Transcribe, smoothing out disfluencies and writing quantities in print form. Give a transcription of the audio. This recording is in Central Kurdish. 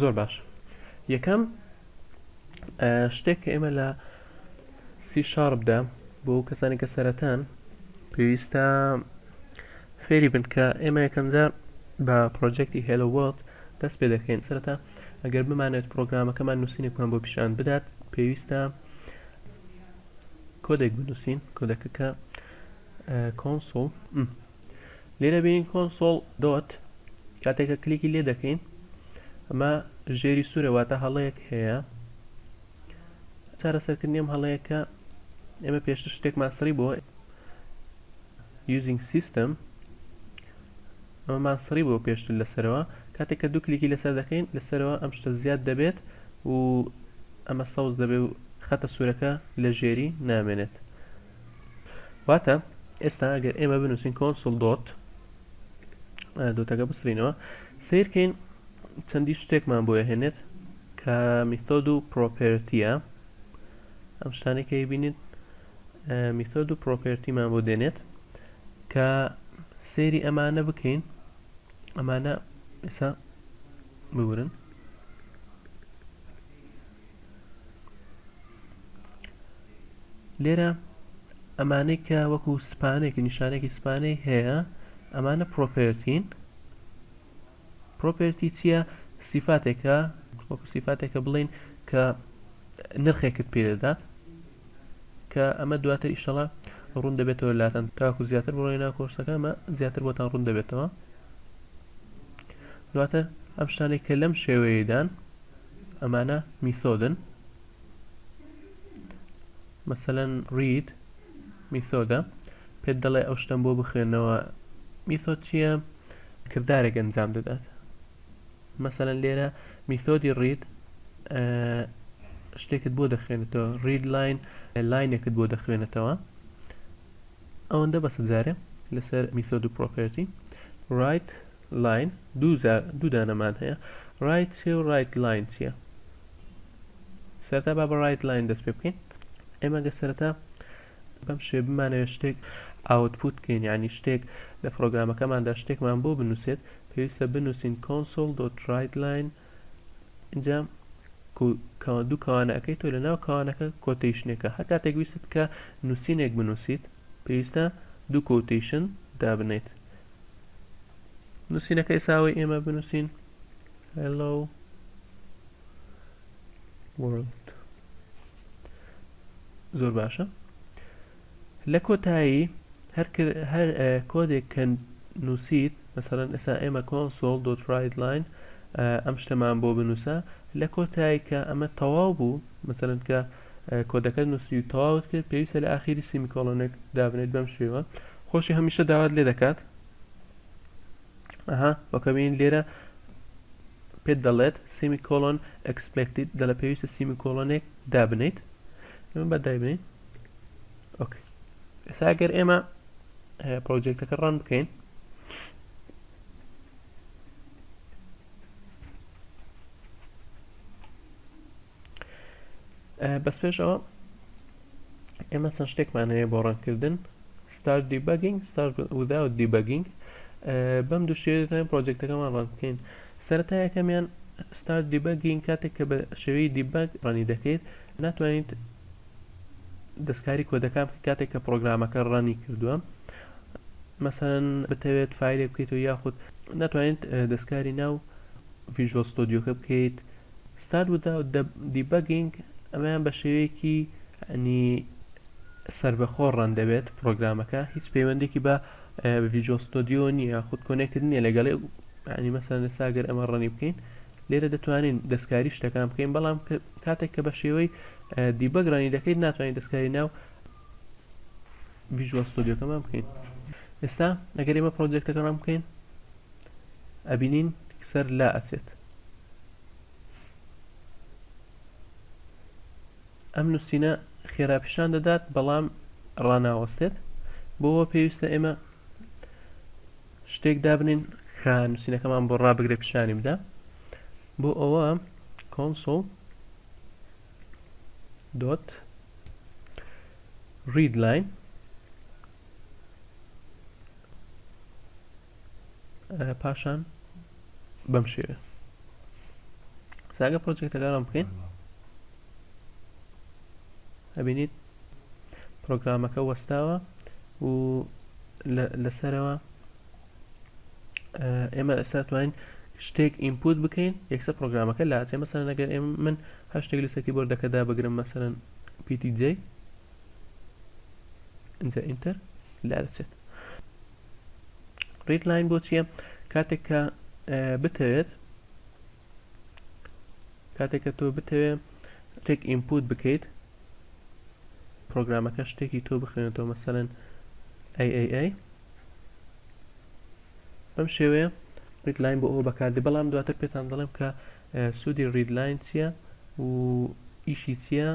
زۆر باش. یەکەم شتێک کە ئێمە لە سی شاربدا بۆ کەسانی کە سەرەتان پێویستە فێری بن کە ئێمە یەکەم جار بە پرۆجێکتی هێلۆ وۆرڵد دەست پێ دەکەین. سەرەتا ئەگەر بمانێت پرۆگرامەکەمان نووسینێکمان بۆ پیشان بدات پێویستە کۆدێک بنووسین، کۆدەکە کە کۆنسۆڵ لێرە بینین کۆنسۆڵ دۆت کاتێکە کلیکی لێ دەکەین ئەمە ژێری سوورە واتە هەڵەیەک هەیە. چارەسەرکردنی ئەم هەڵەیە کە ئێمە پێشتر شتێکمان سڕی بۆ using system ئەمەمان سڕی بۆ پێشتر لەسەرەوە. کاتێک کە دوو کلیکی لەسەر دەکەین لەسەرەوە ئەم شتە زیاد دەبێت و ئەمە سەوز دەبێت و خەتە سوورەکە لە ژێری نامێنێت. واتە ئێستا ئەگەر ئێمە بنووسین کۆنسۆڵ دۆت دۆتەکە بسرینەوە سیرکەین چەندی شتێکمان بۆ هێنێت کە میثۆد و پرۆپێرتیە. ئەم شتانێکی بینید میثۆد و پرۆپێرتیمان بۆ دێنێت کە سێری ئەمانە بکەین. ئەمانە ئێستا بورن لێرە ئەمانەی کە وەکو سپانێکی نیشانێکی سپانەی هەیە ئەمانە پرۆپێرتین. پرۆپێرتی چییە؟ سیفاتێکە وەکو سیفاتێکە بڵین کە نرخێکت پێ دەدات کە ئەمە دواتر ئیشەڵا ڕوون دەبێتەوە لاتەن تاکو زیاتر بڕۆینە کۆرسەکە ئەمە زیاتر بۆتان ڕوون دەبێتەوە. دواتر ئەم شتانێک کە لەم شێوەیەدان ئەمانە میثۆدن. مەسەلەن read میثۆدە پێت دەڵێ ئەو شتەم بۆ بخوێنەوە. میثۆد چییە؟ کردارێک ئەنجام دەدات. مەسەلەن لێرە میثۆدی read شتێکت بۆ دەخوێنێتەوە. read line لاینێکت بۆ دەخوێنێتەوە. ئەوەندە بەسە جارێ لەسەر میثۆد و پرۆپێرتی. write line دوو دانەمان هەیە. write چیە و write line چییە؟ سەرەتا با بە write line دەست پێ بکەین. ئێمە گە سەرەتا بەم شێ بمانەوێت شتێک ئاوتپوت بکەین، یعنی شتێک لە پرۆگرامەکەماندا شتێکمان بۆ بنووسێت پێویستە بنووسین console.writeline. اینجا دوو کەوانە ئەەکەیتۆ لە ناو کەوانەکە کۆتیشنێکە. هەر کاتێک ویستت کە نووسینێک بنووسیت پێویستە دوو کۆتیشن دابنێت. نووسینەکە ئێساوی ئێمە بنووسین hello world. زۆر باشە. لە کۆتایی هەر کۆدێک کە نووسیت مەسەڵەن ئێستا ئێمە console.writeline ئەم شتەمان بۆ بنووسە لە کۆتایی کە ئەمە تەواو بوو مەسەڵەن کە کۆدەکە نووسی و تەواوت کرد پێویستە لە ئاخیری سیمیکۆلۆنێک دابنێت. بەم شێوە خۆشی هەمیشە داوات لێ دەکات. وەکەبین لێرە پێت دەڵێت سیمیکۆلۆن expected دەڵە پێویستە سیمیکۆلۆنێک دابنیت. ئێمە بە دایبنین. ئۆکێ. ئێستا ئەگەر ئێمە پرۆجێکتەکە ڕان بکەین بەس پێشەوە ئێمە چەند شتێکمان هەیە بۆ ڕانکردن. start debugging start without debugging. بەم دوو شێوەیە دەتوانین پرۆجێکتەکەمان ڕان بکەین. سەرەتا یەکەمیان start debugging کاتێک کە بە شێوەی دیبەگ ڕانی دەکەیت ناتوانیت دەستکاری کۆدەکان کاتێک کە پرۆگرامەکە ڕانی کردووە. مەسەڵەن بتەوێت فایلێک بکەیتەوە یاخود ناتوانیت دەستکاری ناو ڤیژوەل ستودیۆکە بکەیت. start without debugging ئەمەیان بە شێوەیەکی ئەنی سەربەخۆ ڕان دەبێت پرۆگرامەکە هیچ پەیوەندێکی بە ڤیژوەل ستودیۆ نییە یاخود کۆنێکت نییە لەگەڵێ. ینی مەسەڵەن ئێستا ئەگەر ئەمە ڕانی بکەین لێرە دەتوانین دەستکاری شتەکان بکەین بەڵام کاتێک کە بە شێوەی دیبەگ ڕانی دەکەیت ناتوانین دەستکاری ناو ڤیژوەل ستودیۆکەمان بکەین. ئێستا ئەگەر ئێمە پرۆجێکتەکە ڕان بکەین ئەبینین سەر لا ئەچێت. ئەم نووسینە خێراپیشان دەدات بەڵام ڕناوەستێت. بۆەوە پێویستە ئێمە شتێک دابنین کە نووسینەکەمان بۆ ڕابگرێ پیشانی بدا. بۆ ئەوە console.readline پاشان بەم شێوە ساقە پرۆجێکتەکان بکەین ئەبینیت پرۆگرامەکە وەستاوە و لەسەرەوە ئێمە ئێستا توانین شتێک ئینپوت بکەین یەکسەر پرۆگرامەکە لاچێ مەسەلەن ئەگەر من هەر شتێک لەسەر کیبۆردەکە دابەگرم مەسەلەن PTJ اینجا ئینتەر لا دەچێت رید لاین بۆ چییە کاتێک کە بتەوێت کاتێک کە تۆ بتەوێت شتێک ئینپوت بکەیت پرۆگرامەکە شتێکی تۆ بخوێنێتەوە مەسەلەن AAA بەم شێوەیە رید لاین بۆ ئەوە بەکاردێ بەڵام دواتر پێتان دەڵێم کە سوودی رید لاین چییە و ئیشی چییە